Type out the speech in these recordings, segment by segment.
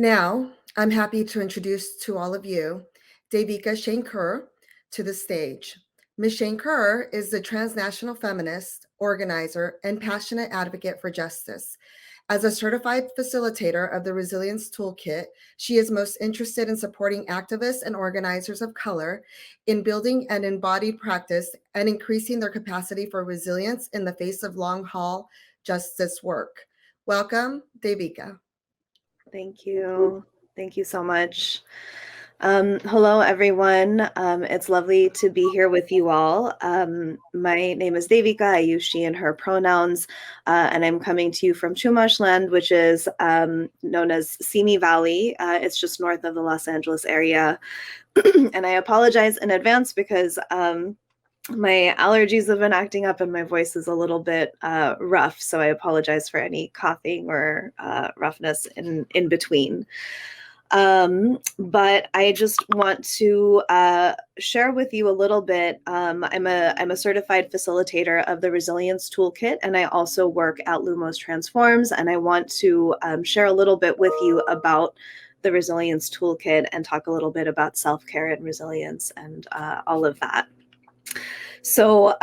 Now, I'm happy to introduce to all of you Devinka Shankar to the stage. Ms. Shankar is a transnational feminist, organizer, and passionate advocate for justice. As a certified facilitator of the Resilience Toolkit, she is most interested in supporting activists and organizers of color in building an embodied practice and increasing their capacity for resilience in the face of long-haul justice work. Welcome, Devinka. Thank you. Thank you so much. Hello, everyone. It's lovely to be here with you all. My name is Devinka. I use she and her pronouns, and I'm coming to you from Chumash land, which is known as Simi Valley. It's just north of the Los Angeles area. And I apologize in advance because my allergies have been acting up and my voice is a little bit rough. So I apologize for any coughing or roughness in between. But I just want to share with you a little bit. I'm a certified facilitator of the Resilience Toolkit, and I also work at Lumos Transforms. And I want to share a little bit with you about the Resilience Toolkit and talk a little bit about self-care and resilience and all of that. So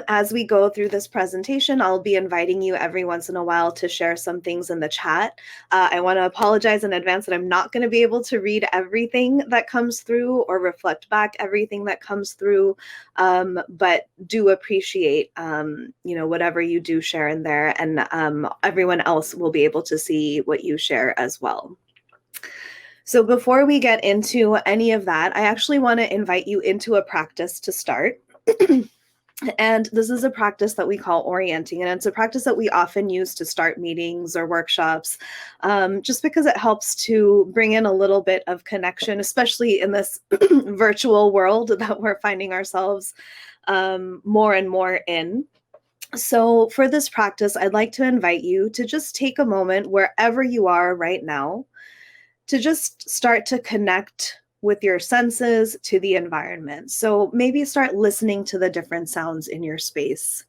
as we go through this presentation, I'll be inviting you every once in a while to share some things in the chat. I want to apologize in advance that I'm not going to be able to read everything that comes through or reflect back everything that comes through, but do appreciate, whatever you do share in there, and everyone else will be able to see what you share as well. So before we get into any of that, I actually want to invite you into a practice to start. And this is a practice that we call Orienting, and it's a practice that we often use to start meetings or workshops, just because it helps to bring in a little bit of connection, especially in this virtual world that we're finding ourselves more and more in. So for this practice, I'd like to invite you to just take a moment wherever you are right now to just start to connect with your senses to the environment. So maybe start listening to the different sounds in your space,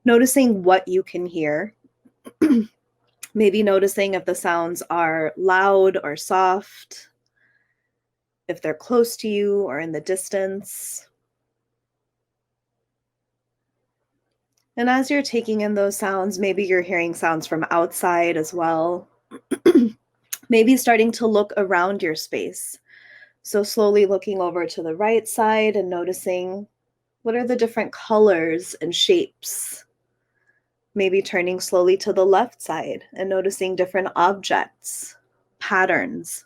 noticing what you can hear. Maybe noticing if the sounds are loud or soft, if they're close to you or in the distance. And as you're taking in those sounds, maybe you're hearing sounds from outside as well. Maybe starting to look around your space. So slowly looking over to the right side and noticing what are the different colors and shapes. Maybe turning slowly to the left side and noticing different objects, patterns.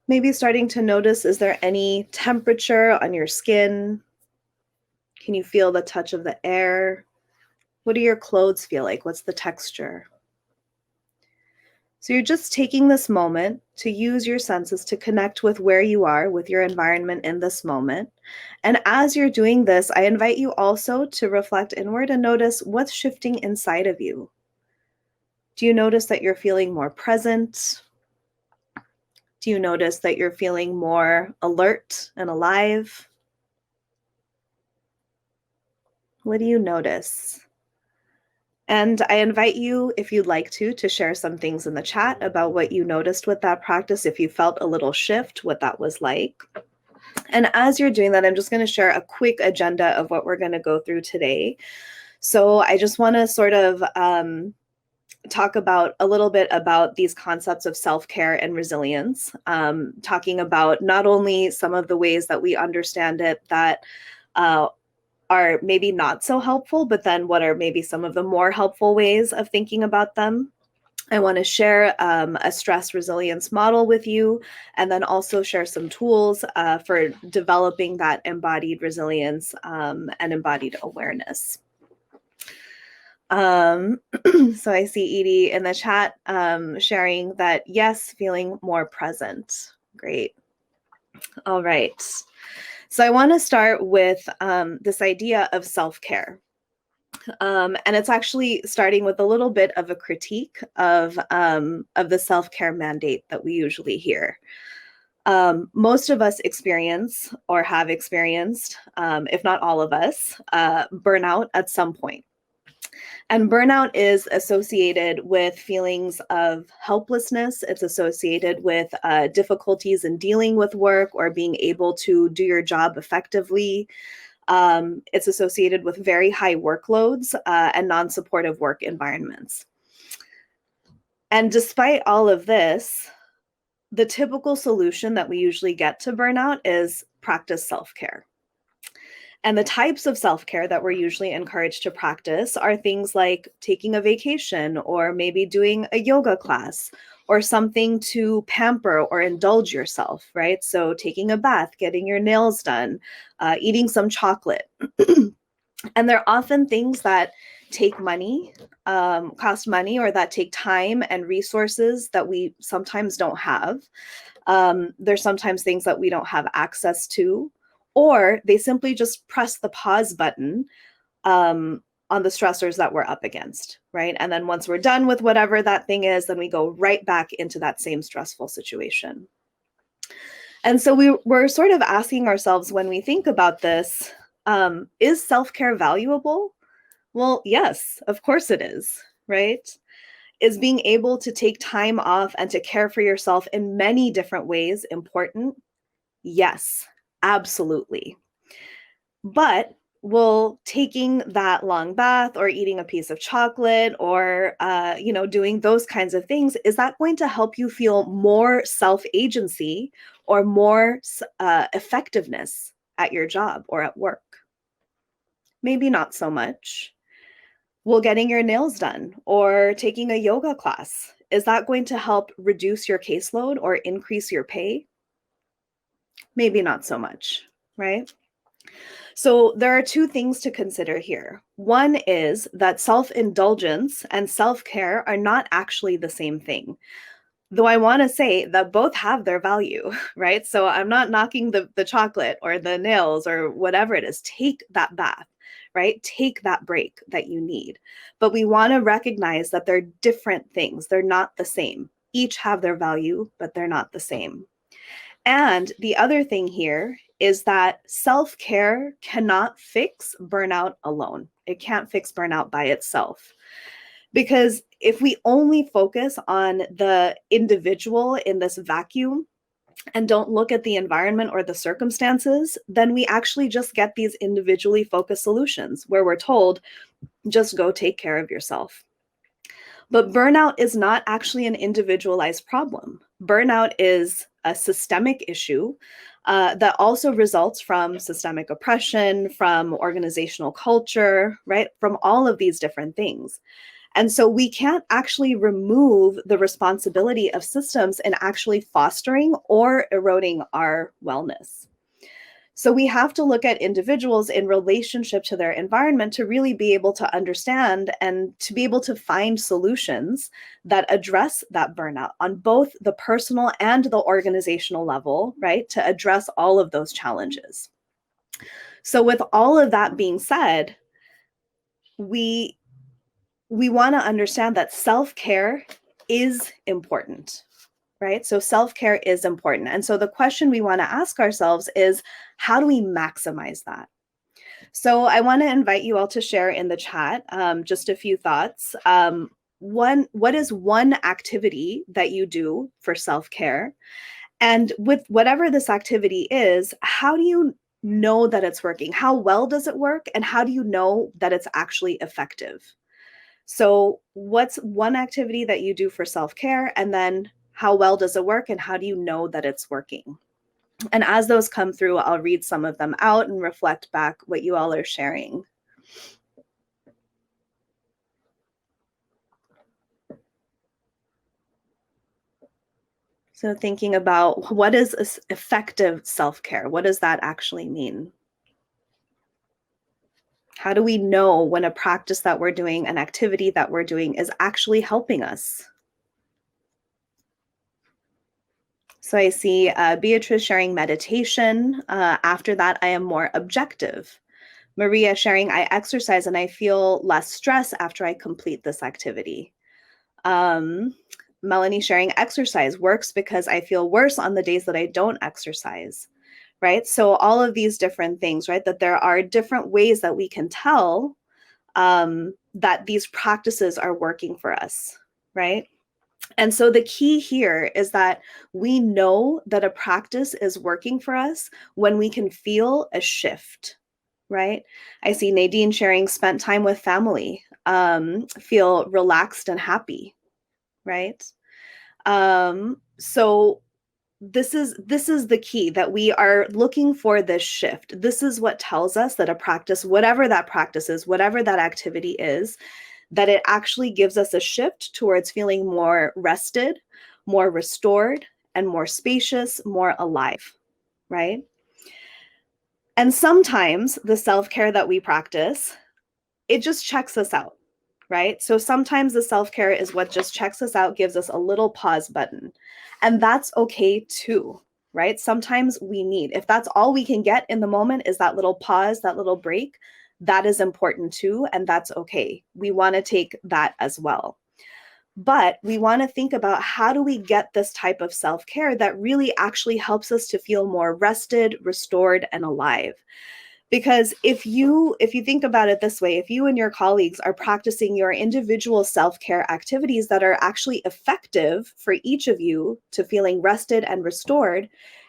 Maybe starting to notice, is there any temperature on your skin? Can you feel the touch of the air? What do your clothes feel like? What's the texture? So you're just taking this moment to use your senses to connect with where you are, with your environment in this moment. And as you're doing this, I invite you also to reflect inward and notice what's shifting inside of you. Do you notice that you're feeling more present? Do you notice that you're feeling more alert and alive? What do you notice? And I invite you, if you'd like to share some things in the chat about what you noticed with that practice, if you felt a little shift, what that was like. And as you're doing that, I'm just going to share a quick agenda of what we're going to go through today. So I just want to sort of talk about a little bit about these concepts of self-care and resilience, talking about not only some of the ways that we understand it that are maybe not so helpful, but then what are maybe some of the more helpful ways of thinking about them. I want to share a stress resilience model with you, and then also share some tools for developing that embodied resilience and embodied awareness. So I see Edie in the chat sharing that, yes, feeling more present. Great. All right. So I want to start with this idea of self-care. And it's actually starting with a little bit of a critique of the self-care mandate that we usually hear. Most of us experience or have experienced, if not all of us, burnout at some point. And burnout is associated with feelings of helplessness. It's associated with difficulties in dealing with work or being able to do your job effectively. It's associated with very high workloads and non-supportive work environments. And despite all of this, the typical solution that we usually get to burnout is practice self-care. And the types of self-care that we're usually encouraged to practice are things like taking a vacation, or maybe doing a yoga class, or something to pamper or indulge yourself, right? So taking a bath, getting your nails done, eating some chocolate. And they're often things that take money, cost money, or that take time and resources that we sometimes don't have. There's sometimes things that we don't have access to, or they simply just press the pause button on the stressors that we're up against, right? And then once we're done with whatever that thing is, then we go right back into that same stressful situation. And so we're sort of asking ourselves when we think about this, is self-care valuable? Well, yes, of course it is, right? Is being able to take time off and to care for yourself in many different ways important? Yes, absolutely. But will taking that long bath or eating a piece of chocolate or doing those kinds of things, is that going to help you feel more self-agency or more effectiveness at your job or at work? Maybe not so much. Will getting your nails done or taking a yoga class, is that going to help reduce your caseload or increase your pay? Maybe not so much, right? So there are two things to consider here. One is that self-indulgence and self-care are not actually the same thing. Though I want to say that both have their value, right? So I'm not knocking the chocolate or the nails or whatever it is. Take that bath, right? Take that break that you need. But we want to recognize that they're different things. They're not the same. Each have their value, but they're not the same. And the other thing here is that self-care cannot fix burnout alone. It can't fix burnout by itself. Because if we only focus on the individual in this vacuum and don't look at the environment or the circumstances, then we actually just get these individually focused solutions where we're told, just go take care of yourself. But burnout is not actually an individualized problem. Burnout is a systemic issue that also results from systemic oppression, from organizational culture, right? From all of these different things. And so we can't actually remove the responsibility of systems in actually fostering or eroding our wellness. So we have to look at individuals in relationship to their environment to really be able to understand and to be able to find solutions that address that burnout on both the personal and the organizational level, right? To address all of those challenges. So with all of that being said, we want to understand that self-care is important, right? So self-care is important. And so the question we want to ask ourselves is, how do we maximize that? So I want to invite you all to share in the chat just a few thoughts. What is one activity that you do for self-care? And with whatever this activity is, how do you know that it's working? How well does it work? And how do you know that it's actually effective? So what's one activity that you do for self-care? And then how well does it work? And how do you know that it's working? And as those come through, I'll read some of them out and reflect back what you all are sharing. So thinking about what is effective self-care? What does that actually mean? How do we know when a practice that we're doing, an activity that we're doing is actually helping us? So I see Beatrice sharing meditation. After that, I am more objective. Maria sharing, I exercise and I feel less stress after I complete this activity. Melanie sharing, exercise works because I feel worse on the days that I don't exercise, right? So all of these different things, right? That there are different ways that we can tell that these practices are working for us, right? And so the key here is that we know that a practice is working for us when we can feel a shift, right? I see Nadine sharing spent time with family, feel relaxed and happy, right? So this is the key, that we are looking for this shift. This is what tells us that a practice, whatever that practice is, whatever that activity is, that it actually gives us a shift towards feeling more rested, more restored, and more spacious, more alive, right? And sometimes the self-care that we practice, it just checks us out, right? So sometimes the self-care is what just checks us out, gives us a little pause button. And that's okay too, right? Sometimes we need, if that's all we can get in the moment is that little pause, that little break, that is important too, and that's okay. We want to take that as well. But we want to think about, how do we get this type of self-care that really actually helps us to feel more rested, restored, and alive? Because if you think about it this way, if you and your colleagues are practicing your individual self-care activities that are actually effective for each of you to feeling rested and restored,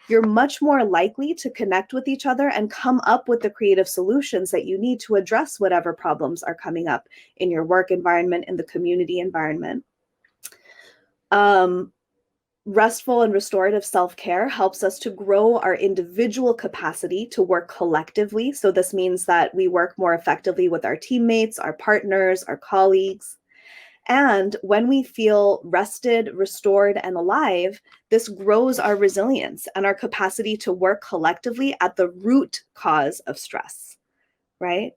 you're much more likely to connect with each other and come up with the creative solutions that you need to address whatever problems are coming up in your work environment, in the community environment. Restful and restorative self-care helps us to grow our individual capacity to work collectively. So this means that we work more effectively with our teammates, our partners, our colleagues. And when we feel rested, restored, and alive, this grows our resilience and our capacity to work collectively at the root cause of stress, right?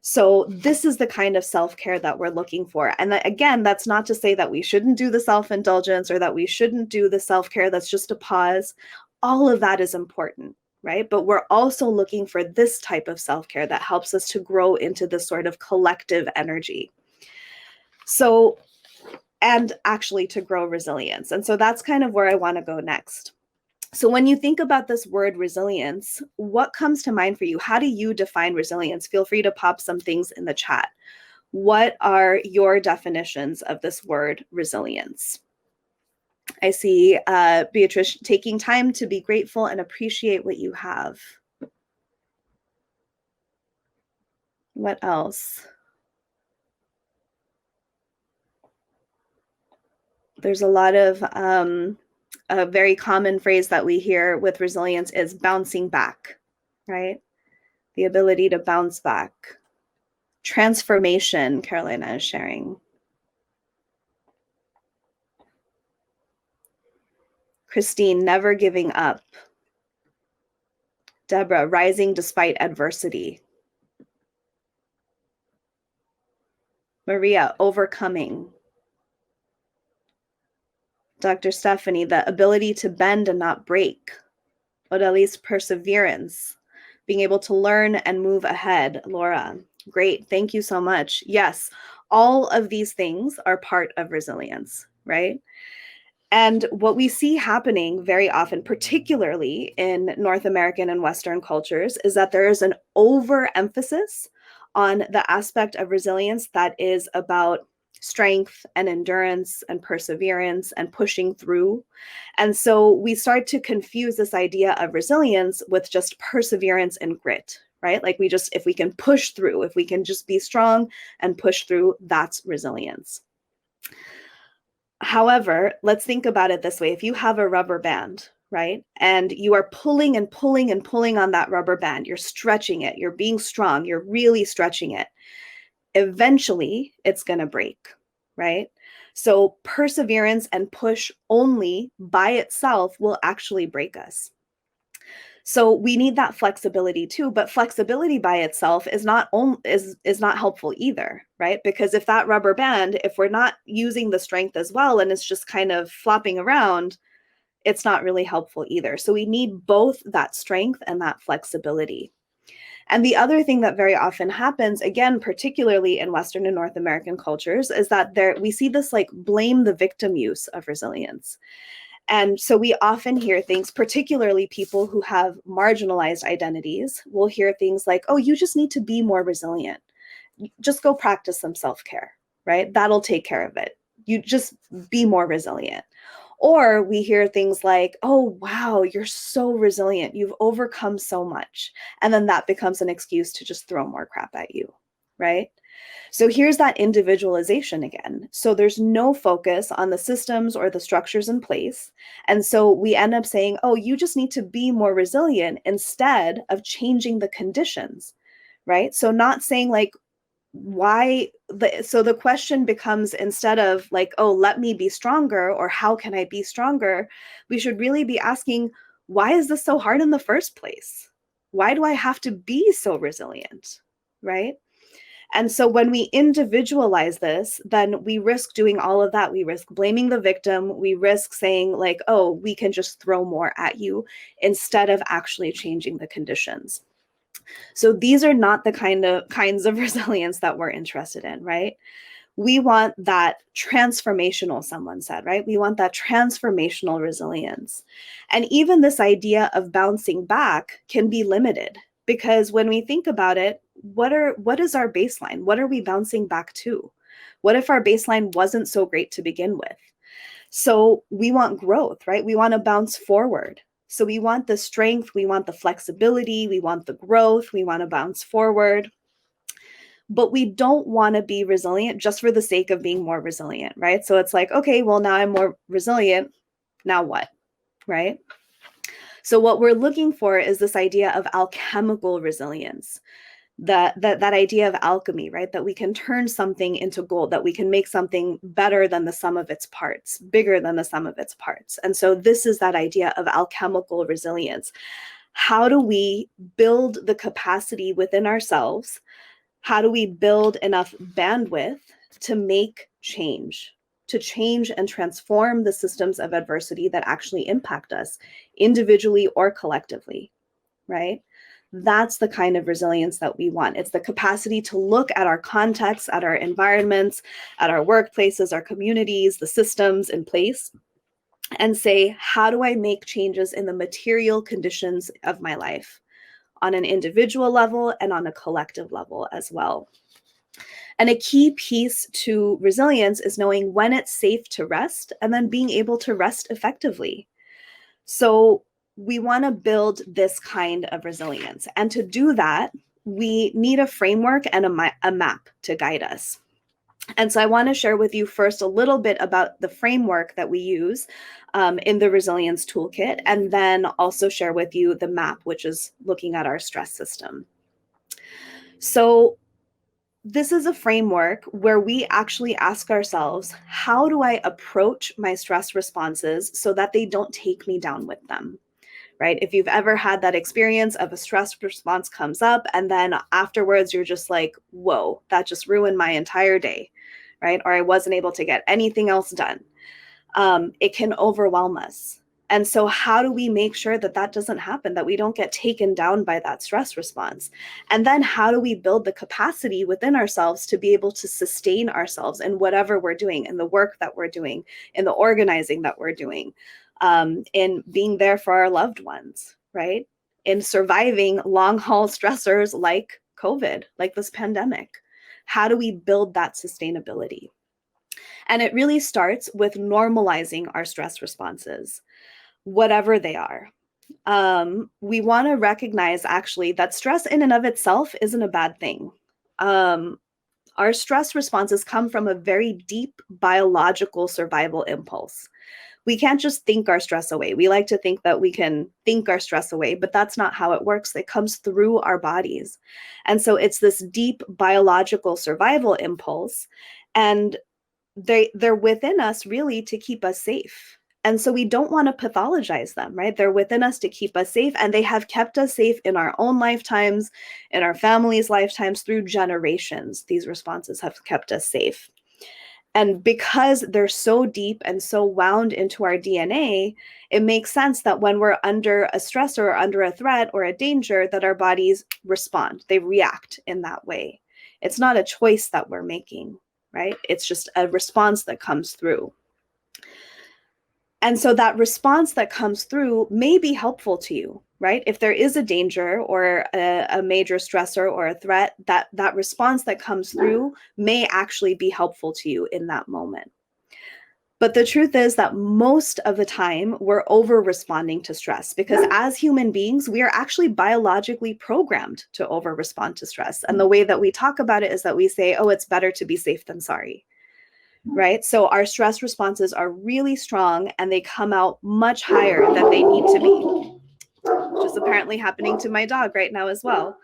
So this is the kind of self-care that we're looking for. And that, again, that's not to say that we shouldn't do the self-indulgence or that we shouldn't do the self-care that's just a pause. All of that is important, right? But we're also looking for this type of self-care that helps us to grow into this sort of collective energy. So, and actually to grow resilience. And so that's kind of where I want to go next. So when you think about this word resilience, what comes to mind for you? How do you define resilience? Feel free to pop some things in the chat. What are your definitions of this word resilience? I see Beatrice, taking time to be grateful and appreciate what you have. What else? There's a lot of a very common phrase that we hear with resilience is bouncing back, right? The ability to bounce back. Transformation, Carolina is sharing. Christine, never giving up. Debra, rising despite adversity. Maria, overcoming. Dr. Stephanie, the ability to bend and not break. Odalise, perseverance. Being able to learn and move ahead. Laura, great, thank you so much. Yes, all of these things are part of resilience, right? And what we see happening very often, particularly in North American and Western cultures, is that there is an overemphasis on the aspect of resilience that is about strength and endurance and perseverance and pushing through. And so we start to confuse this idea of resilience with just perseverance and grit, right? Like we just, if we can push through, if we can just be strong and push through, that's resilience. However, let's think about it this way. If you have a rubber band, right, and you are pulling and pulling and pulling on that rubber band, you're stretching it, you're being strong, you're really stretching it, eventually it's going to break, right? So perseverance and push only by itself will actually break us. So we need that flexibility too, but flexibility by itself is not helpful either, right? Because if that rubber band, if we're not using the strength as well and it's just kind of flopping around, it's not really helpful either. So we need both that strength and that flexibility. And the other thing that very often happens, again, particularly in Western and North American cultures, is that we see this like blame the victim use of resilience. And so we often hear things, particularly people who have marginalized identities, will hear things like, oh, you just need to be more resilient. just go practice some self-care, right? That'll take care of it. You just be more resilient. Or we hear things like, oh, wow, you're so resilient. You've overcome so much. And then that becomes an excuse to just throw more crap at you, right? So here's that individualization again. So there's no focus on the systems or the structures in place. And so we end up saying, oh, you just need to be more resilient instead of changing the conditions, right? So not saying like, so the question becomes, instead of like, oh, let me be stronger, or how can I be stronger, we should really be asking, why is this so hard in the first place? Why do I have to be so resilient, right? And so when we individualize this, then we risk doing all of that. We risk blaming the victim. We risk saying like, oh, we can just throw more at you, instead of actually changing the conditions. So these are not the kinds of resilience that we're interested in, right? We want that transformational, someone said, right? We want that transformational resilience. And even this idea of bouncing back can be limited, because when we think about it, what is our baseline? What are we bouncing back to? What if our baseline wasn't so great to begin with? So we want growth, right? We want to bounce forward. So we want the strength, we want the flexibility, we want the growth, we want to bounce forward. But we don't want to be resilient just for the sake of being more resilient, right? So it's like, okay, well, now I'm more resilient. Now what, right? So what we're looking for is this idea of alchemical resilience. That idea of alchemy, right? That we can turn something into gold, that we can make something better than the sum of its parts, bigger than the sum of its parts. And so this is that idea of alchemical resilience. How do we build the capacity within ourselves? How do we build enough bandwidth to make change, to change and transform the systems of adversity that actually impact us individually or collectively, right? That's the kind of resilience that we want. It's the capacity to look at our contexts, at our environments, at our workplaces, our communities, the systems in place, and say, how do I make changes in the material conditions of my life on an individual level and on a collective level as well? And a key piece to resilience is knowing when it's safe to rest and then being able to rest effectively. So we want to build this kind of resilience. And to do that, we need a framework and a map to guide us. And so I want to share with you first a little bit about the framework that we use in the Resilience Toolkit, and then also share with you the map, which is looking at our stress system. So this is a framework where we actually ask ourselves, how do I approach my stress responses so that they don't take me down with them? Right? If you've ever had that experience of a stress response comes up and then afterwards you're just like, whoa, that just ruined my entire day, right? Or I wasn't able to get anything else done. It can overwhelm us. And so how do we make sure that that doesn't happen, that we don't get taken down by that stress response? And then how do we build the capacity within ourselves to be able to sustain ourselves in whatever we're doing, in the work that we're doing, in the organizing that we're doing? In being there for our loved ones, right? In surviving long haul stressors like COVID, like this pandemic. How do we build that sustainability? And it really starts with normalizing our stress responses, whatever they are. We want to recognize actually that stress in and of itself isn't a bad thing. Our stress responses come from a very deep biological survival impulse. We can't just think our stress away. We like to think that we can think our stress away, but that's not how it works. It comes through our bodies. And so it's this deep biological survival impulse, and they're within us really to keep us safe. And so we don't want to pathologize them, right? They're within us to keep us safe, and they have kept us safe in our own lifetimes, in our families' lifetimes, through generations. These responses have kept us safe. And because they're so deep and so wound into our DNA, it makes sense that when we're under a stressor or under a threat or a danger, that our bodies respond. They react in that way. It's not a choice that we're making, right? It's just a response that comes through. And so that response that comes through may be helpful to you. right? If there is a danger or a major stressor or a threat, that response that comes through may actually be helpful to you in that moment. But the truth is that most of the time we're over responding to stress, because as human beings, we are actually biologically programmed to over respond to stress. And the way that we talk about it is that we say, oh, it's better to be safe than sorry, right? So our stress responses are really strong and they come out much higher than they need to be, which is apparently happening to my dog right now as well.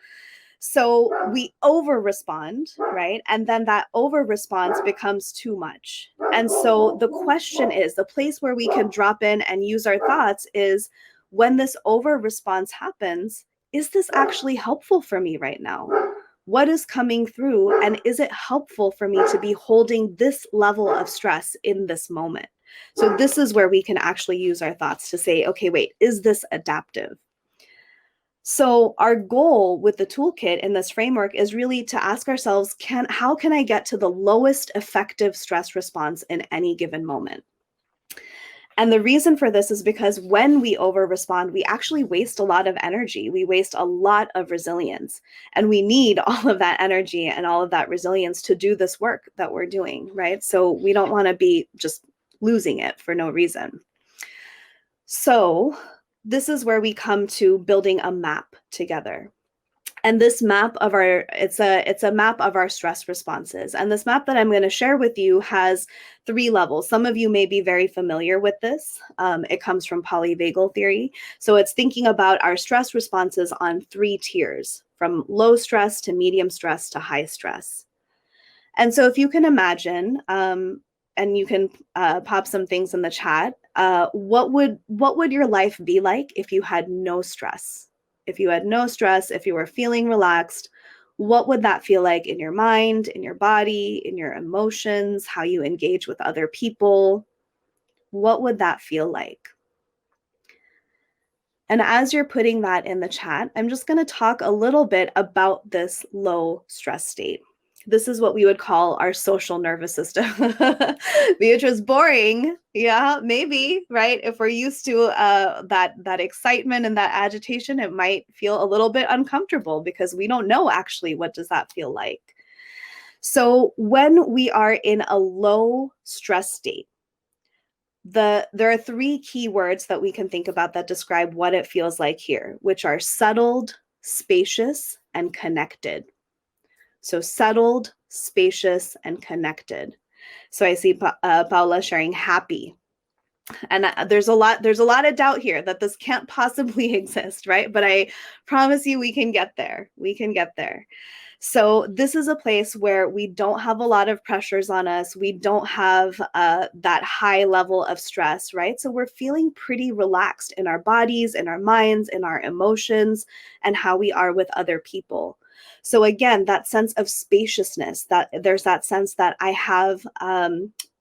So we over respond, right? And then that over response becomes too much. And so the question is, the place where we can drop in and use our thoughts is, when this over response happens, is this actually helpful for me right now? What is coming through? And is it helpful for me to be holding this level of stress in this moment? So this is where we can actually use our thoughts to say, okay, wait, is this adaptive? So our goal with the toolkit in this framework is really to ask ourselves, how can I get to the lowest effective stress response in any given moment? And the reason for this is because when we over respond, we actually waste a lot of energy. We waste a lot of resilience, and we need all of that energy and all of that resilience to do this work that we're doing, right? So we don't want to be just losing it for no reason. So this is where we come to building a map together. And this map of it's a map of our stress responses. And this map that I'm going to share with you has 3 levels. Some of you may be very familiar with this. It comes from polyvagal theory. So it's thinking about our stress responses on 3 tiers, from low stress to medium stress to high stress. And so if you can imagine, and you can pop some things in the chat, what would your life be like if you had no stress? If you had no stress, if you were feeling relaxed, what would that feel like in your mind, in your body, in your emotions, how you engage with other people? What would that feel like? And as you're putting that in the chat, I'm just going to talk a little bit about this low stress state. This is what we would call our social nervous system. Beatrice, boring. Yeah, maybe, right? If we're used to that excitement and that agitation, it might feel a little bit uncomfortable because we don't know actually what does that feel like. So when we are in a low stress state, there are 3 key words that we can think about that describe what it feels like here, which are settled, spacious, and connected. So settled, spacious, and connected. So I see Paula sharing happy. And there's a lot of doubt here that this can't possibly exist, right? But I promise you we can get there. We can get there. So this is a place where we don't have a lot of pressures on us. We don't have that high level of stress, right? So we're feeling pretty relaxed in our bodies, in our minds, in our emotions, and how we are with other people. So again, that sense of spaciousness, that there's that sense that I have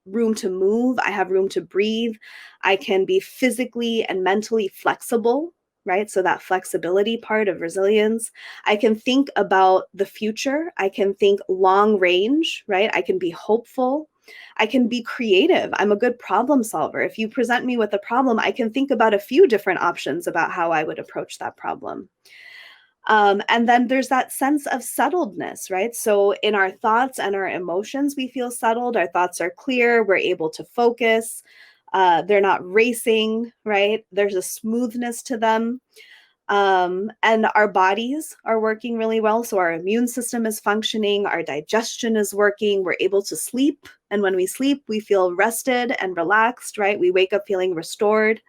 room to move, I have room to breathe, I can be physically and mentally flexible, right? So that flexibility part of resilience. I can think about the future. I can think long range, right? I can be hopeful. I can be creative. I'm a good problem solver. If you present me with a problem, I can think about a few different options about how I would approach that problem. And then there's that sense of settledness, right? So in our thoughts and our emotions, we feel settled. Our thoughts are clear. We're able to focus. They're not racing, right? There's a smoothness to them. And our bodies are working really well. So our immune system is functioning. Our digestion is working. We're able to sleep. And when we sleep, we feel rested and relaxed, right? We wake up feeling restored.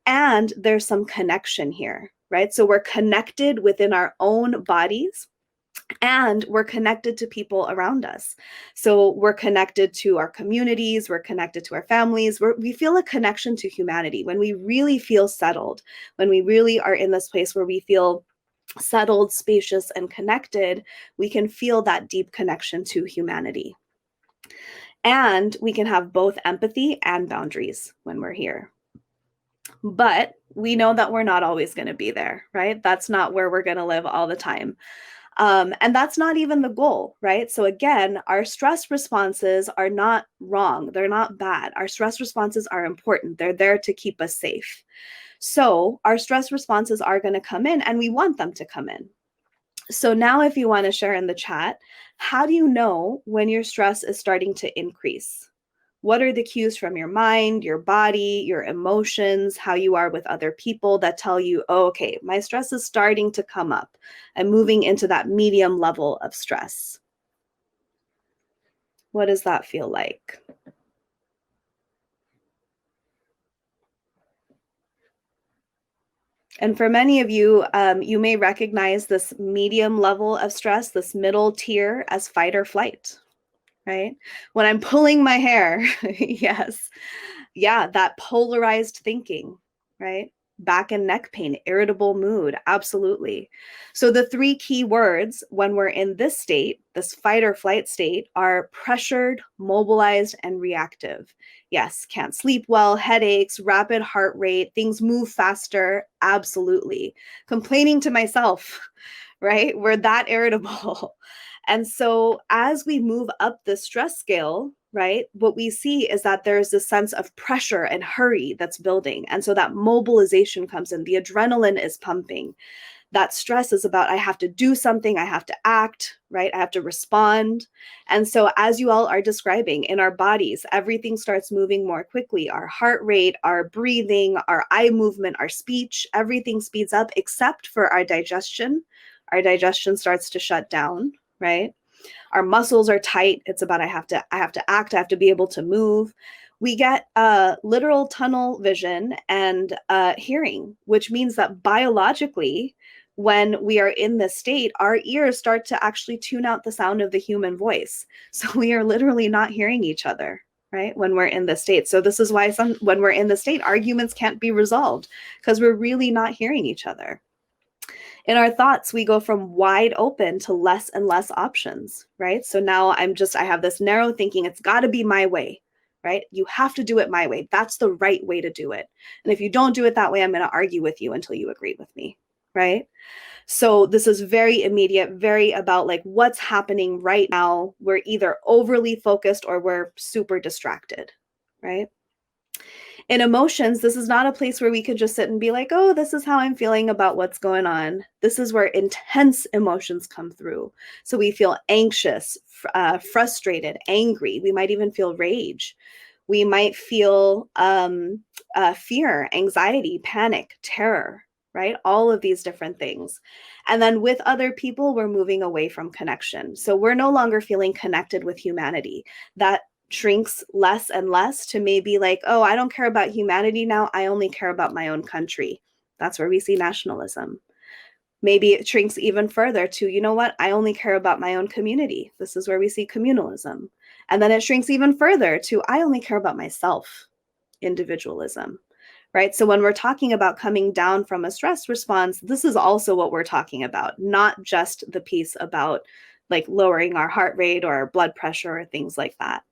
And there's some connection here, right? So we're connected within our own bodies, and we're connected to people around us. So we're connected to our communities, we're connected to our families, we feel a connection to humanity. When we really feel settled, when we really are in this place where we feel settled, spacious, and connected, we can feel that deep connection to humanity. And we can have both empathy and boundaries when we're here. But we know that we're not always going to be there, right? That's not where we're going to live all the time. And that's not even the goal, right? So again, our stress responses are not wrong. They're not bad. Our stress responses are important. They're there to keep us safe. So our stress responses are going to come in, and we want them to come in. So now if you want to share in the chat, how do you know when your stress is starting to increase? What are the cues from your mind, your body, your emotions, how you are with other people that tell you, oh, okay, my stress is starting to come up. I'm moving into that medium level of stress. What does that feel like? And for many of you, you may recognize this medium level of stress, this middle tier, as fight or flight, right? When I'm pulling my hair, yes. Yeah, that polarized thinking, right? Back and neck pain, irritable mood, absolutely. So the three key words when we're in this state, this fight or flight state, are pressured, mobilized, and reactive. Yes, can't sleep well, headaches, rapid heart rate, things move faster, absolutely. Complaining to myself, right? We're that irritable. And so as we move up the stress scale, right, what we see is that there's this sense of pressure and hurry that's building. And so that mobilization comes in, the adrenaline is pumping. That stress is about, I have to do something, I have to act, right? I have to respond. And so as you all are describing, in our bodies, everything starts moving more quickly. Our heart rate, our breathing, our eye movement, our speech, everything speeds up except for our digestion. Our digestion starts to shut down, right? Our muscles are tight. It's about I have to act, I have to be able to move. We get literal tunnel vision and hearing, which means that biologically, when we are in this state, our ears start to actually tune out the sound of the human voice. So we are literally not hearing each other, right? When we're in this state. So this is why when we're in the state, arguments can't be resolved because we're really not hearing each other. In our thoughts, we go from wide open to less and less options, right? So now I have this narrow thinking, it's got to be my way, right? You have to do it my way. That's the right way to do it. And if you don't do it that way, I'm going to argue with you until you agree with me, right? So this is very immediate, very about like what's happening right now. We're either overly focused or we're super distracted, right? In emotions, this is not a place where we can just sit and be like, oh, this is how I'm feeling about what's going on. This is where intense emotions come through. So we feel anxious, frustrated, angry. We might even feel rage. We might feel fear, anxiety, panic, terror, right? All of these different things. And then with other people, we're moving away from connection. So we're no longer feeling connected with humanity. That shrinks less and less to maybe like, oh, I don't care about humanity now. I only care about my own country. That's where we see nationalism. Maybe it shrinks even further to, you know what? I only care about my own community. This is where we see communalism. And then it shrinks even further to, I only care about myself, individualism, right? So when we're talking about coming down from a stress response, this is also what we're talking about, not just the piece about like lowering our heart rate or blood pressure or things like that.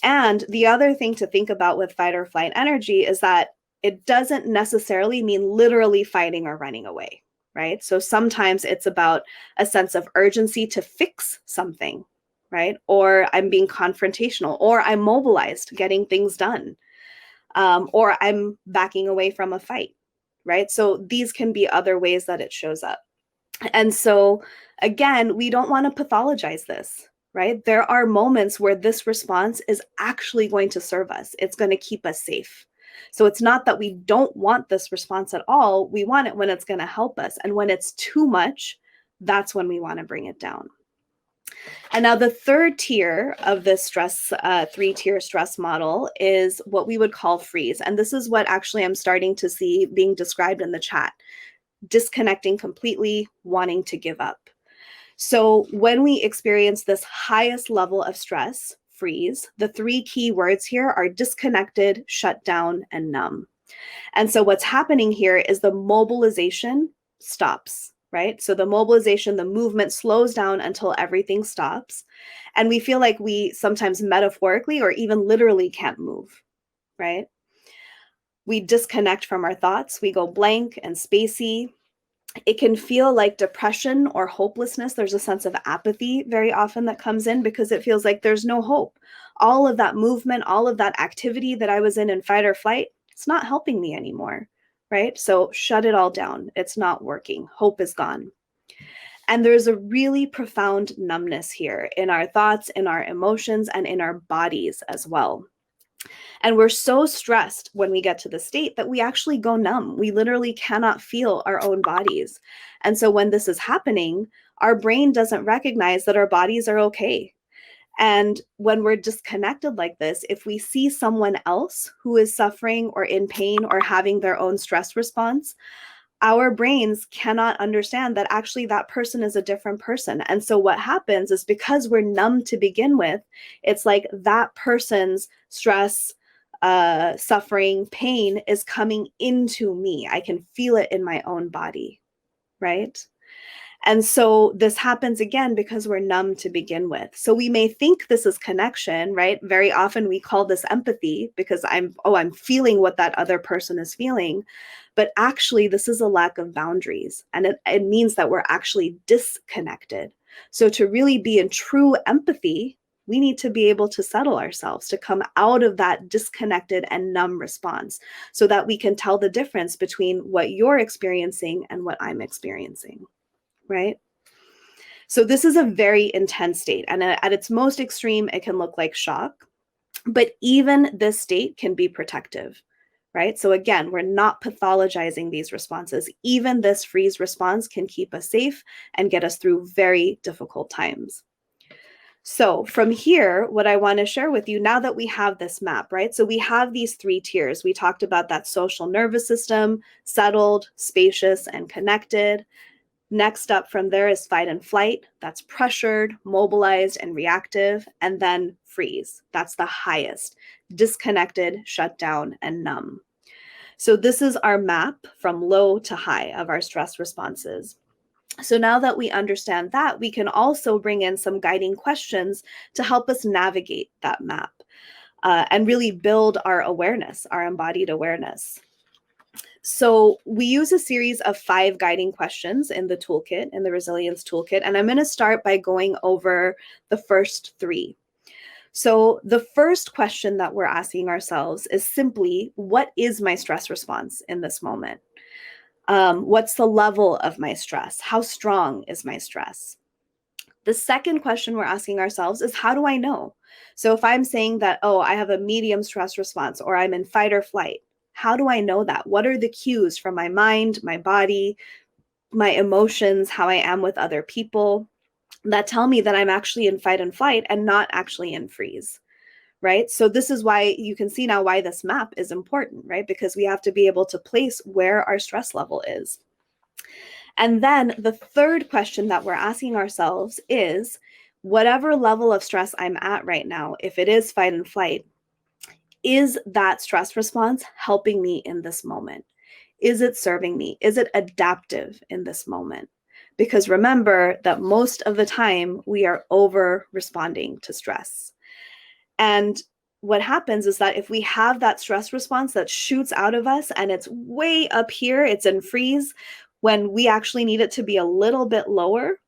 And the other thing to think about with fight or flight energy is that it doesn't necessarily mean literally fighting or running away, right? So sometimes it's about a sense of urgency to fix something, right? Or I'm being confrontational, or I'm mobilized, getting things done, or I'm backing away from a fight, right? So these can be other ways that it shows up. And so again, we don't want to pathologize this, right? There are moments where this response is actually going to serve us. It's going to keep us safe. So it's not that we don't want this response at all. We want it when it's going to help us. And when it's too much, that's when we want to bring it down. And now the third tier of this stress, three-tier stress model is what we would call freeze. And this is what actually I'm starting to see being described in the chat. Disconnecting completely, wanting to give up. So when we experience this highest level of stress, freeze, the three key words here are disconnected, shut down, and numb. And so what's happening here is the mobilization stops, right? So the mobilization, the movement slows down until everything stops. And we feel like we sometimes metaphorically or even literally can't move, right? We disconnect from our thoughts. We go blank and spacey. It can feel like depression or hopelessness. There's a sense of apathy very often that comes in because it feels like there's no hope. All of that movement, all of that activity that I was in fight or flight, it's not helping me anymore, right? So shut it all down. It's not working. Hope is gone. And there's a really profound numbness here in our thoughts, in our emotions, and in our bodies as well. And we're so stressed when we get to the state that we actually go numb. We literally cannot feel our own bodies. And so when this is happening, our brain doesn't recognize that our bodies are okay. And when we're disconnected like this, if we see someone else who is suffering or in pain or having their own stress response, our brains cannot understand that actually that person is a different person. And so what happens is, because we're numb to begin with, it's like that person's stress, suffering, pain is coming into me. I can feel it in my own body, right? And so this happens again because we're numb to begin with. So we may think this is connection, right? Very often we call this empathy because I'm feeling what that other person is feeling. But actually, this is a lack of boundaries. And it means that we're actually disconnected. So to really be in true empathy, we need to be able to settle ourselves, to come out of that disconnected and numb response so that we can tell the difference between what you're experiencing and what I'm experiencing. Right? So this is a very intense state. And at its most extreme, it can look like shock. But even this state can be protective, right? So again, we're not pathologizing these responses. Even this freeze response can keep us safe and get us through very difficult times. So from here, what I want to share with you now that we have this map, right? So we have these 3 tiers. We talked about that social nervous system, settled, spacious, and connected. Next up from there is fight and flight. That's pressured, mobilized, and reactive. And then freeze. That's the highest. Disconnected, shut down, and numb. So this is our map from low to high of our stress responses. So now that we understand that, we can also bring in some guiding questions to help us navigate that map and really build our awareness, our embodied awareness. So we use a series of 5 guiding questions in the toolkit, in the Resilience Toolkit, and I'm going to start by going over the first 3. So the first question that we're asking ourselves is simply, what is my stress response in this moment? What's the level of my stress? How strong is my stress? The second question we're asking ourselves is, how do I know? So if I'm saying that, I have a medium stress response, or I'm in fight or flight, how do I know that? What are the cues from my mind, my body, my emotions, how I am with other people that tell me that I'm actually in fight and flight and not actually in freeze, right? So this is why you can see now why this map is important, right? Because we have to be able to place where our stress level is. And then the third question that we're asking ourselves is, whatever level of stress I'm at right now, if it is fight and flight, is that stress response helping me in this moment? Is it serving me? Is it adaptive in this moment? Because remember that most of the time we are over responding to stress. And what happens is that if we have that stress response that shoots out of us and it's way up here, it's in freeze, when we actually need it to be a little bit lower,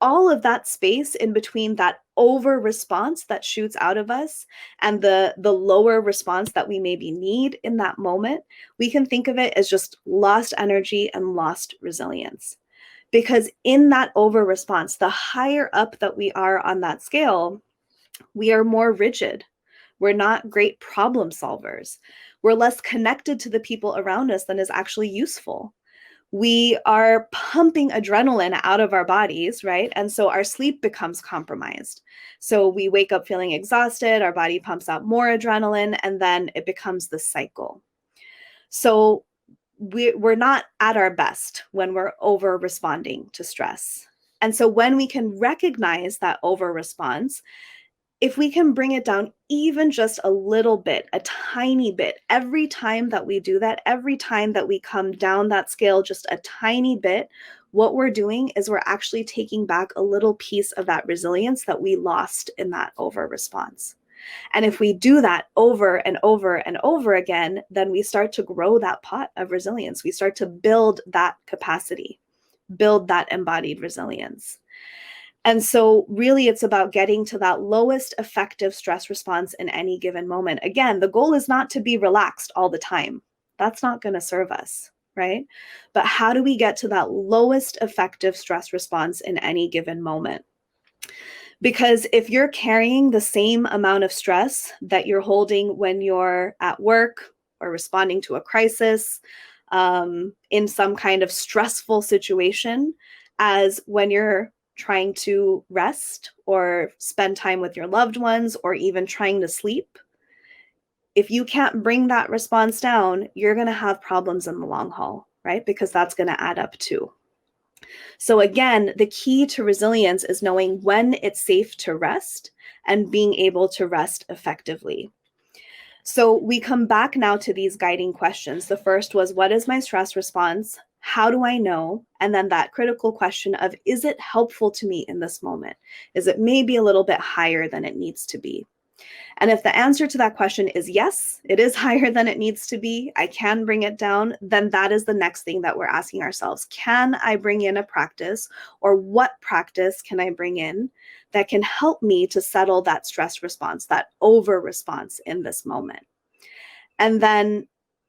all of that space in between that over response that shoots out of us and the lower response that we maybe need in that moment, we can think of it as just lost energy and lost resilience. Because in that over response, the higher up that we are on that scale, we are more rigid. We're not great problem solvers. We're less connected to the people around us than is actually useful. We are pumping adrenaline out of our bodies, right? And so our sleep becomes compromised. So we wake up feeling exhausted, our body pumps out more adrenaline, and then it becomes this cycle. So we're not at our best when we're over responding to stress. And so when we can recognize that over response, if we can bring it down even just a little bit, a tiny bit, every time that we do that, every time that we come down that scale just a tiny bit, what we're doing is we're actually taking back a little piece of that resilience that we lost in that over response. And if we do that over and over and over again, then we start to grow that pot of resilience. We start to build that capacity, build that embodied resilience. And so really it's about getting to that lowest effective stress response in any given moment. Again, the goal is not to be relaxed all the time. That's not going to serve us. right? But how do we get to that lowest effective stress response in any given moment? Because if you're carrying the same amount of stress that you're holding when you're at work or responding to a crisis, in some kind of stressful situation, as when you're trying to rest or spend time with your loved ones or even trying to sleep, if you can't bring that response down, you're going to have problems in the long haul, right? Because that's going to add up too. So again, the key to resilience is knowing when it's safe to rest and being able to rest effectively. So we come back now to these guiding questions. The first was, what is my stress response? How do I know? And then that critical question of, is it helpful to me in this moment? Is it maybe a little bit higher than it needs to be? And if the answer to that question is yes, it is higher than it needs to be, I can bring it down, then that is the next thing that we're asking ourselves. Can I bring in a practice, or what practice can I bring in that can help me to settle that stress response, that over response in this moment? And then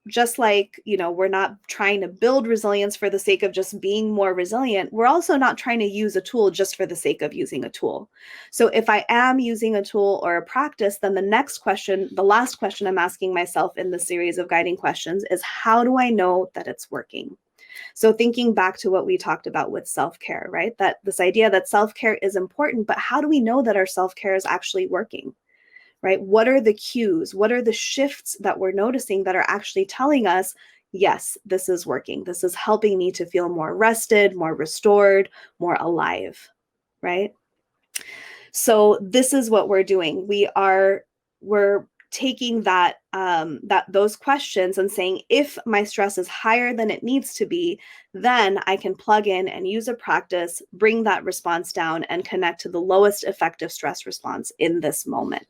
just like, we're not trying to build resilience for the sake of just being more resilient, we're also not trying to use a tool just for the sake of using a tool. So if I am using a tool or a practice, then the next question, the last question I'm asking myself in the series of guiding questions is, how do I know that it's working? So thinking back to what we talked about with self-care, right? That this idea that self-care is important, but how do we know that our self-care is actually working? Right? What are the cues? What are the shifts that we're noticing that are actually telling us, yes, this is working. This is helping me to feel more rested, more restored, more alive, right? So this is what we're doing. We're taking those questions and saying, if my stress is higher than it needs to be, then I can plug in and use a practice, bring that response down, and connect to the lowest effective stress response in this moment.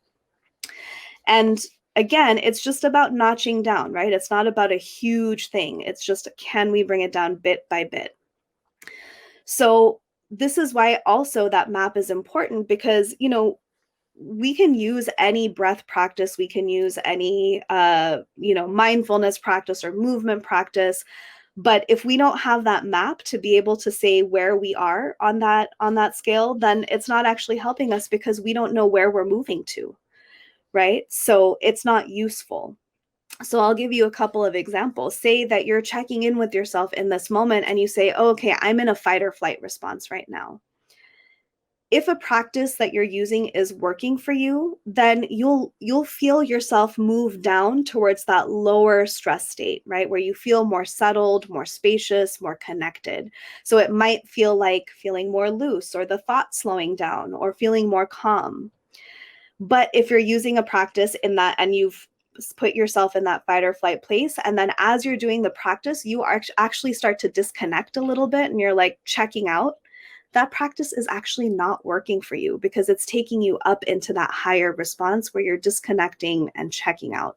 And again, it's just about notching down, right? It's not about a huge thing. It's just, can we bring it down bit by bit? So this is why also that map is important, because, we can use any breath practice. We can use any, mindfulness practice or movement practice. But if we don't have that map to be able to say where we are on that scale, then it's not actually helping us, because we don't know where we're moving to. Right? So it's not useful. So I'll give you a couple of examples. Say that you're checking in with yourself in this moment and you say, oh, okay, I'm in a fight or flight response right now. If a practice that you're using is working for you, then you'll feel yourself move down towards that lower stress state, right? Where you feel more settled, more spacious, more connected. So it might feel like feeling more loose, or the thoughts slowing down, or feeling more calm. But if you're using a practice in that, and you've put yourself in that fight or flight place, and then as you're doing the practice, you actually start to disconnect a little bit, and you're like checking out, that practice is actually not working for you, because it's taking you up into that higher response where you're disconnecting and checking out,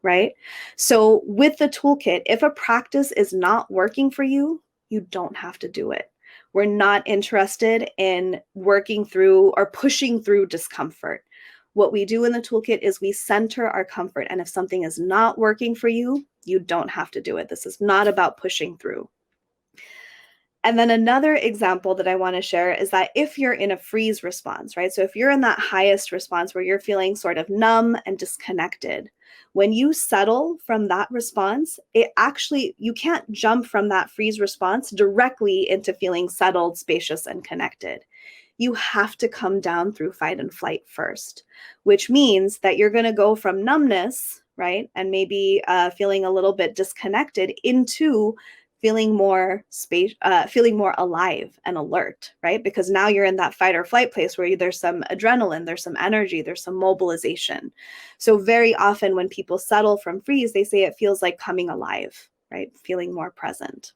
right? So with the toolkit, if a practice is not working for you, you don't have to do it. We're not interested in working through or pushing through discomfort. What we do in the toolkit is we center our comfort. And if something is not working for you, you don't have to do it. This is not about pushing through. And then another example that I want to share is that if you're in a freeze response, right? So if you're in that highest response where you're feeling sort of numb and disconnected, when you settle from that response, you can't jump from that freeze response directly into feeling settled, spacious, and connected. You have to come down through fight and flight first, which means that you're going to go from numbness, right? And maybe feeling a little bit disconnected into feeling more feeling more alive and alert, right? Because now you're in that fight or flight place where there's some adrenaline, there's some energy, there's some mobilization. So very often when people settle from freeze, they say it feels like coming alive, right? Feeling more present.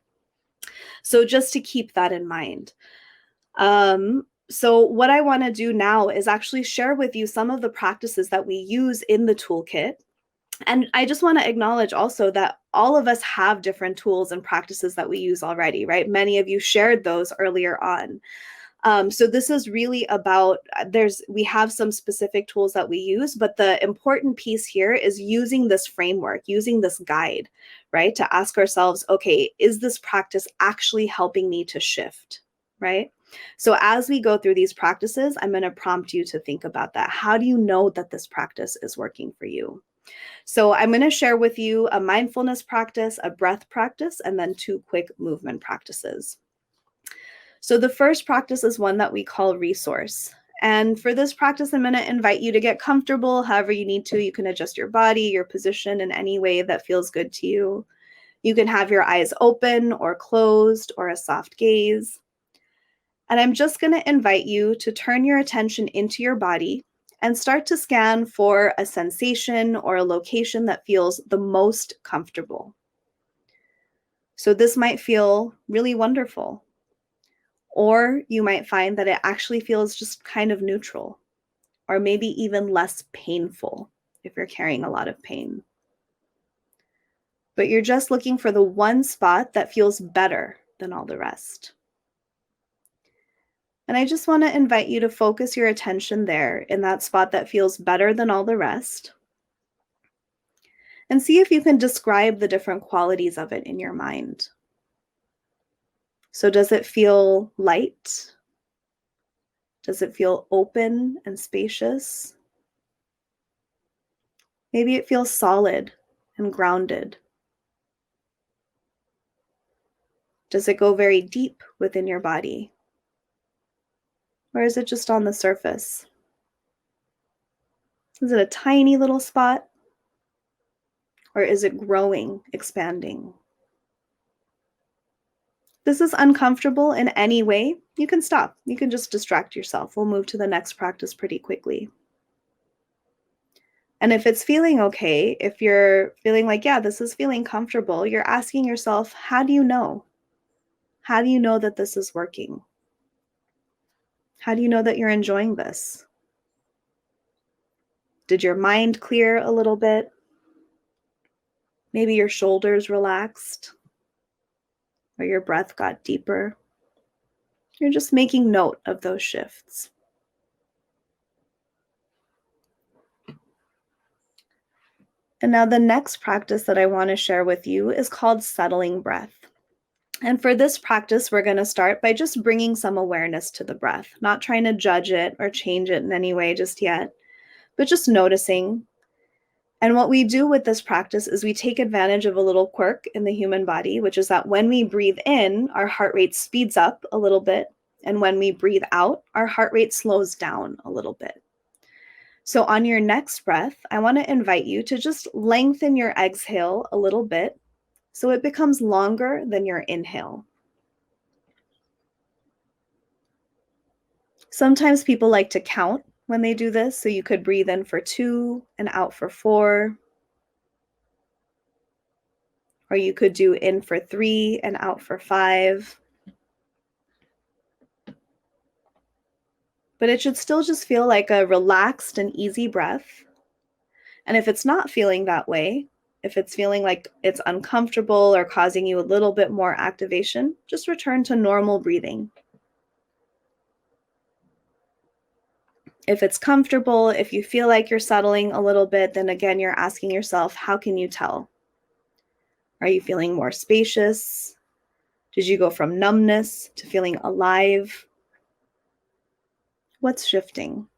So just to keep that in mind. So what I want to do now is actually share with you some of the practices that we use in the toolkit. And I just want to acknowledge also that all of us have different tools and practices that we use already, right? Many of you shared those earlier on. So this is really about, we have some specific tools that we use, but the important piece here is using this framework, using this guide, right? To ask ourselves, okay, is this practice actually helping me to shift, right? So as we go through these practices, I'm going to prompt you to think about that. How do you know that this practice is working for you? So I'm going to share with you a mindfulness practice, a breath practice, and then 2 quick movement practices. So the first practice is one that we call resource. And for this practice, I'm going to invite you to get comfortable however you need to. You can adjust your body, your position in any way that feels good to you. You can have your eyes open or closed or a soft gaze. And I'm just going to invite you to turn your attention into your body and start to scan for a sensation or a location that feels the most comfortable. So this might feel really wonderful, or you might find that it actually feels just kind of neutral, or maybe even less painful if you're carrying a lot of pain. But you're just looking for the one spot that feels better than all the rest. And I just want to invite you to focus your attention there in that spot that feels better than all the rest. And see if you can describe the different qualities of it in your mind. So does it feel light? Does it feel open and spacious? Maybe it feels solid and grounded. Does it go very deep within your body? Or is it just on the surface? Is it a tiny little spot? Or is it growing, expanding? If this is uncomfortable in any way, you can stop. You can just distract yourself. We'll move to the next practice pretty quickly. And if it's feeling okay, if you're feeling like, yeah, this is feeling comfortable, you're asking yourself, how do you know? How do you know that this is working? How do you know that you're enjoying this? Did your mind clear a little bit? Maybe your shoulders relaxed, or your breath got deeper. You're just making note of those shifts. And now the next practice that I want to share with you is called settling breath. And for this practice, we're going to start by just bringing some awareness to the breath, not trying to judge it or change it in any way just yet, but just noticing. And what we do with this practice is we take advantage of a little quirk in the human body, which is that when we breathe in, our heart rate speeds up a little bit. And when we breathe out, our heart rate slows down a little bit. So on your next breath, I want to invite you to just lengthen your exhale a little bit so it becomes longer than your inhale. Sometimes people like to count when they do this, so you could breathe in for 2 and out for 4. Or you could do in for 3 and out for 5. But it should still just feel like a relaxed and easy breath. And if it's not feeling that way, if it's feeling like it's uncomfortable or causing you a little bit more activation, just return to normal breathing. If it's comfortable, if you feel like you're settling a little bit, then again, you're asking yourself, how can you tell? Are you feeling more spacious? Did you go from numbness to feeling alive? What's shifting?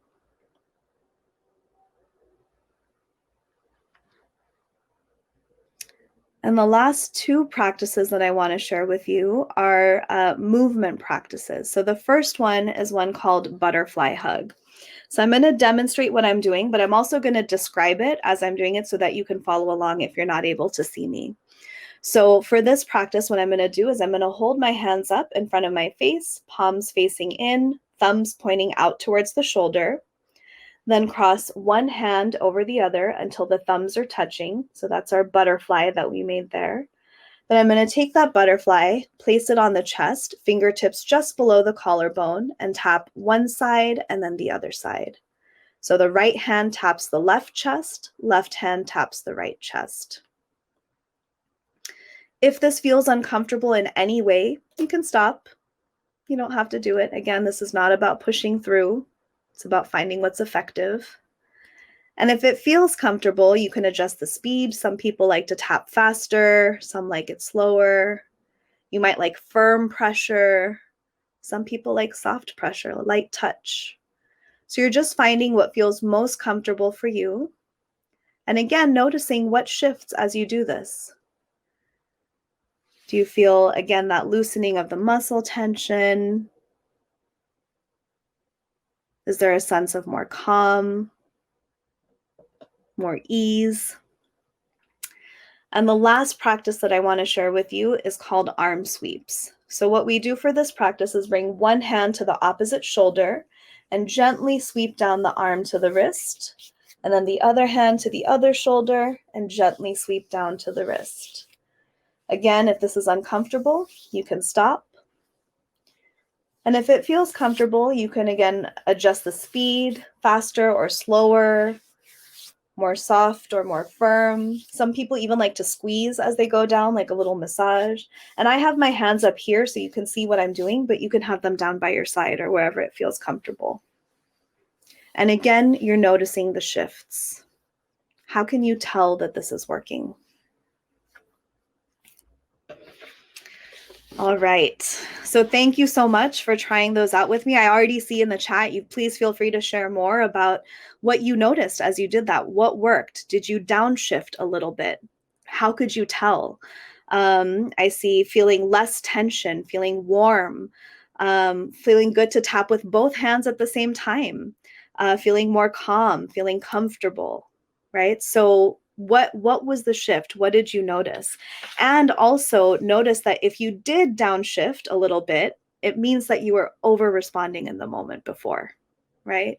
And the last 2 practices that I want to share with you are movement practices. So the first one is one called butterfly hug. So I'm going to demonstrate what I'm doing, but I'm also going to describe it as I'm doing it so that you can follow along if you're not able to see me. So for this practice, what I'm going to do is I'm going to hold my hands up in front of my face, palms facing in, thumbs pointing out towards the shoulder. Then cross one hand over the other until the thumbs are touching. So that's our butterfly that we made there. Then I'm going to take that butterfly, place it on the chest, fingertips just below the collarbone, and tap one side and then the other side. So the right hand taps the left chest, left hand taps the right chest. If this feels uncomfortable in any way, you can stop. You don't have to do it. Again, this is not about pushing through. It's about finding what's effective. And if it feels comfortable, you can adjust the speed. Some people like to tap faster, some like it slower. You might like firm pressure. Some people like soft pressure, light touch. So you're just finding what feels most comfortable for you. And again, noticing what shifts as you do this. Do you feel, again, that loosening of the muscle tension? Is there a sense of more calm, more ease? And the last practice that I want to share with you is called arm sweeps. So what we do for this practice is bring one hand to the opposite shoulder and gently sweep down the arm to the wrist, and then the other hand to the other shoulder and gently sweep down to the wrist. Again, if this is uncomfortable, you can stop. And if it feels comfortable, you can again adjust the speed, faster or slower, more soft or more firm. Some people even like to squeeze as they go down, like a little massage. And I have my hands up here so you can see what I'm doing, but you can have them down by your side or wherever it feels comfortable. And again, you're noticing the shifts. How can you tell that this is working? All right. So thank you so much for trying those out with me. I already see in the chat, you please feel free to share more about what you noticed as you did that. What worked? Did you downshift a little bit? How could you tell? I see feeling less tension, feeling warm, feeling good to tap with both hands at the same time, feeling more calm, feeling comfortable, right? So what was the shift? What did you notice? And also notice that if you did downshift a little bit, it means that you were over responding in the moment before, right?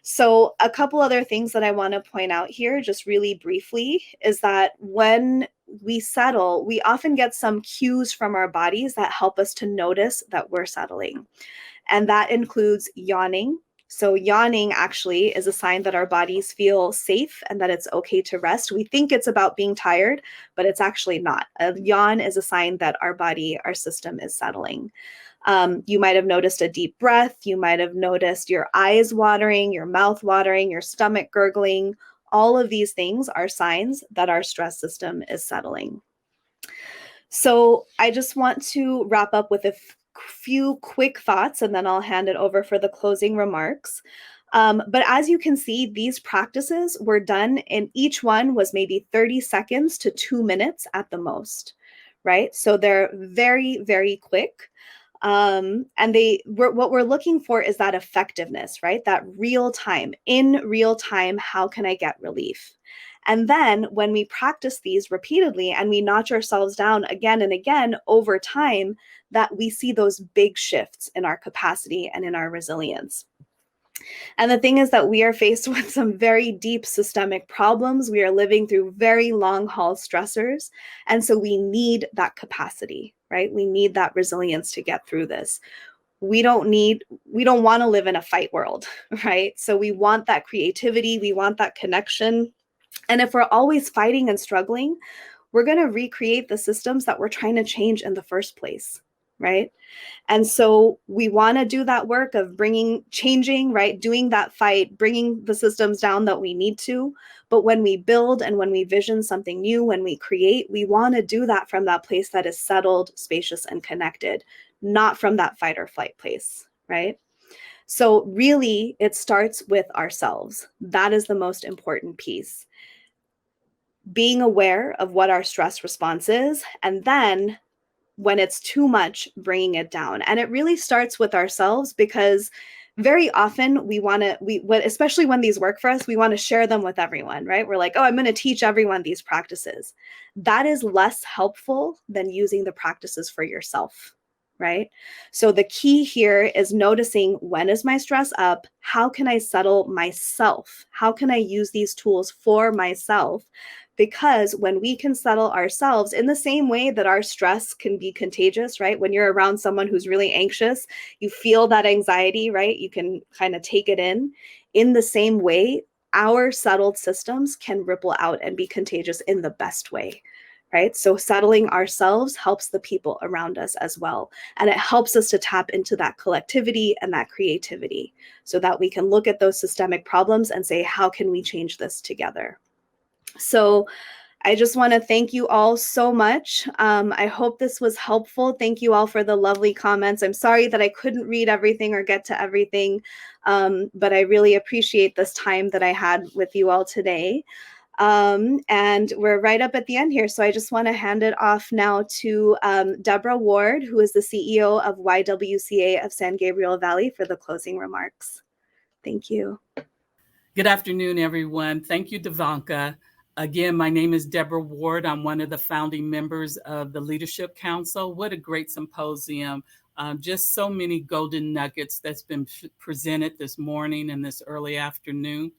So a couple other things that I want to point out here, just really briefly, is that when we settle, we often get some cues from our bodies that help us to notice that we're settling. And that includes yawning. So yawning actually is a sign that our bodies feel safe and that it's okay to rest. We think it's about being tired, but it's actually not. A yawn is a sign that our body, our system is settling. You might have noticed a deep breath. You might have noticed your eyes watering, your mouth watering, your stomach gurgling. All of these things are signs that our stress system is settling. So I just want to wrap up with a few quick thoughts, and then I'll hand it over for the closing remarks. But as you can see, these practices were done, and each one was maybe 30 seconds to 2 minutes at the most, right? So they're very, very quick. And what we're looking for is that effectiveness, right? That real time, in real time, how can I get relief? And then when we practice these repeatedly and we notch ourselves down again and again over time, that we see those big shifts in our capacity and in our resilience. And the thing is that we are faced with some very deep systemic problems. We are living through very long haul stressors. And so we need that capacity, right? We need that resilience to get through this. We don't want to live in a fight world, right? So we want that creativity. We want that connection. And if we're always fighting and struggling, we're going to recreate the systems that we're trying to change in the first place, right? And so we want to do that work of changing, right? Doing that fight, bringing the systems down that we need to. But when we build and when we vision something new, when we create, we want to do that from that place that is settled, spacious, and connected, not from that fight or flight place, right? So really, it starts with ourselves. That is the most important piece. Being aware of what our stress response is, and then when it's too much, bringing it down. And it really starts with ourselves, because very often especially when these work for us, we want to share them with everyone, right? We're like, oh, I'm going to teach everyone these practices. That is less helpful than using the practices for yourself, right? So the key here is noticing, when is my stress up? How can I settle myself? How can I use these tools for myself? Because when we can settle ourselves, in the same way that our stress can be contagious, right? When you're around someone who's really anxious, you feel that anxiety, right? You can kind of take it in. In the same way, our settled systems can ripple out and be contagious in the best way, right? So settling ourselves helps the people around us as well. And it helps us to tap into that collectivity and that creativity so that we can look at those systemic problems and say, how can we change this together? So I just want to thank you all so much. I hope this was helpful. Thank you all for the lovely comments. I'm sorry that I couldn't read everything or get to everything, but I really appreciate this time that I had with you all today. And we're right up at the end here. So I just want to hand it off now to Deborah Ward, who is the CEO of YWCA of San Gabriel Valley, for the closing remarks. Thank you. Good afternoon, everyone. Thank you, Devinka. Again, my name is Deborah Ward. I'm one of the founding members of the Leadership Council. What a great symposium. Just so many golden nuggets that's been presented this morning and this early afternoon.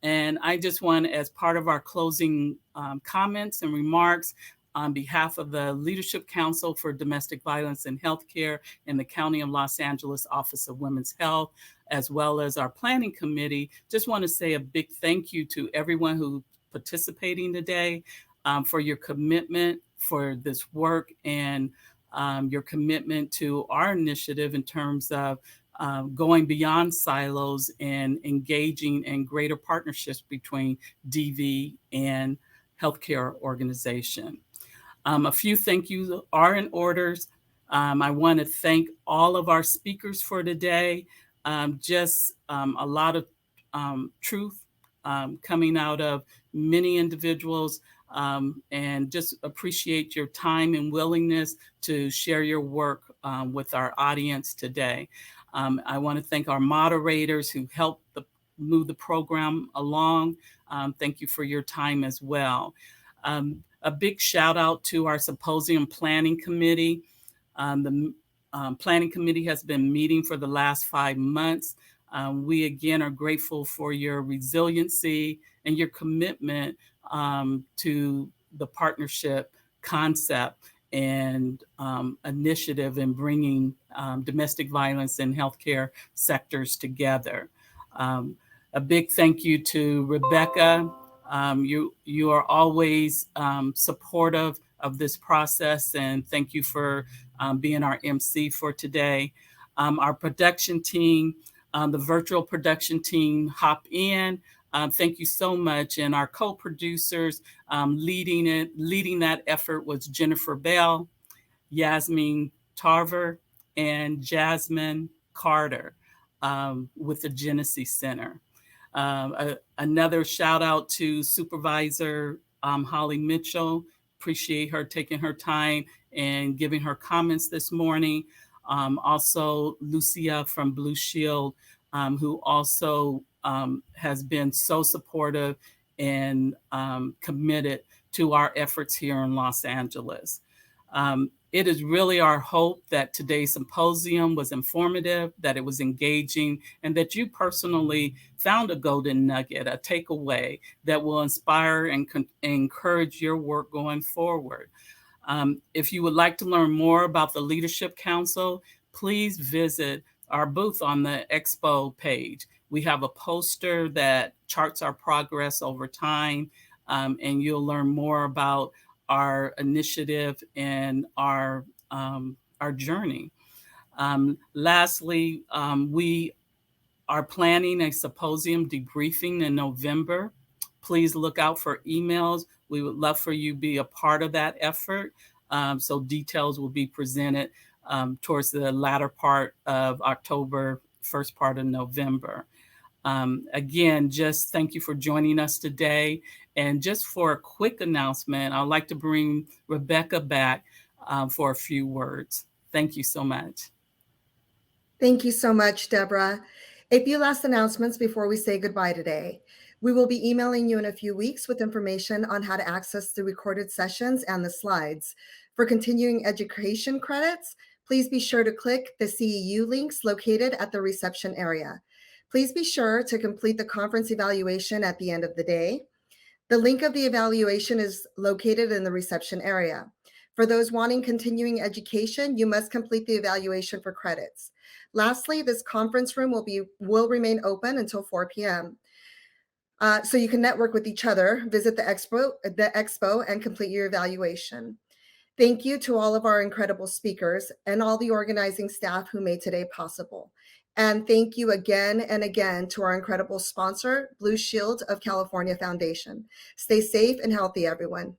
And I just want, as part of our closing comments and remarks, on behalf of the Leadership Council for Domestic Violence in Healthcare in the County of Los Angeles Office of Women's Health, as well as our planning committee, just want to say a big thank you to everyone who's participating today for your commitment for this work and your commitment to our initiative in terms of going beyond silos and engaging in greater partnerships between DV and healthcare organization. A few thank yous are in orders. I want to thank all of our speakers for today. Just a lot of truth coming out of many individuals, and just appreciate your time and willingness to share your work with our audience today. I want to thank our moderators who helped move the program along. Thank you for your time as well. A big shout out to our Symposium Planning Committee. The Planning Committee has been meeting for the last 5 months. We again are grateful for your resiliency and your commitment to the partnership concept and initiative in bringing domestic violence and healthcare sectors together. A big thank you to Rebecca. You are always supportive of this process, and thank you for being our MC for today. Our production team, the virtual production team, Hop In. Thank you so much. And our co-producers leading that effort was Jennifer Bell, Yasmin Tarver, and Jasmine Carter with the Genesee Center. Another shout out to Supervisor Holly Mitchell. Appreciate her taking her time and giving her comments this morning. Also Lucia from Blue Shield, who also has been so supportive and committed to our efforts here in Los Angeles. It is really our hope that today's symposium was informative, that it was engaging, and that you personally found a golden nugget, a takeaway that will inspire and encourage your work going forward. If you would like to learn more about the Leadership Council, please visit our booth on the Expo page. We have a poster that charts our progress over time, and you'll learn more about our initiative and our journey. Lastly, we are planning a symposium debriefing in November. Please look out for emails. We would love for you to be a part of that effort. So details will be presented towards the latter part of October, first part of November. Again, just thank you for joining us today. And just for a quick announcement, I'd like to bring Rebecca back for a few words. Thank you so much. Thank you so much, Deborah. A few last announcements before we say goodbye today. We will be emailing you in a few weeks with information on how to access the recorded sessions and the slides. For continuing education credits, please be sure to click the CEU links located at the reception area. Please be sure to complete the conference evaluation at the end of the day. The link of the evaluation is located in the reception area. For those wanting continuing education, you must complete the evaluation for credits. Lastly, this conference room will remain open until 4 p.m. so you can network with each other, visit the expo and complete your evaluation. Thank you to all of our incredible speakers and all the organizing staff who made today possible. And thank you again and again to our incredible sponsor, Blue Shield of California Foundation. Stay safe and healthy, everyone.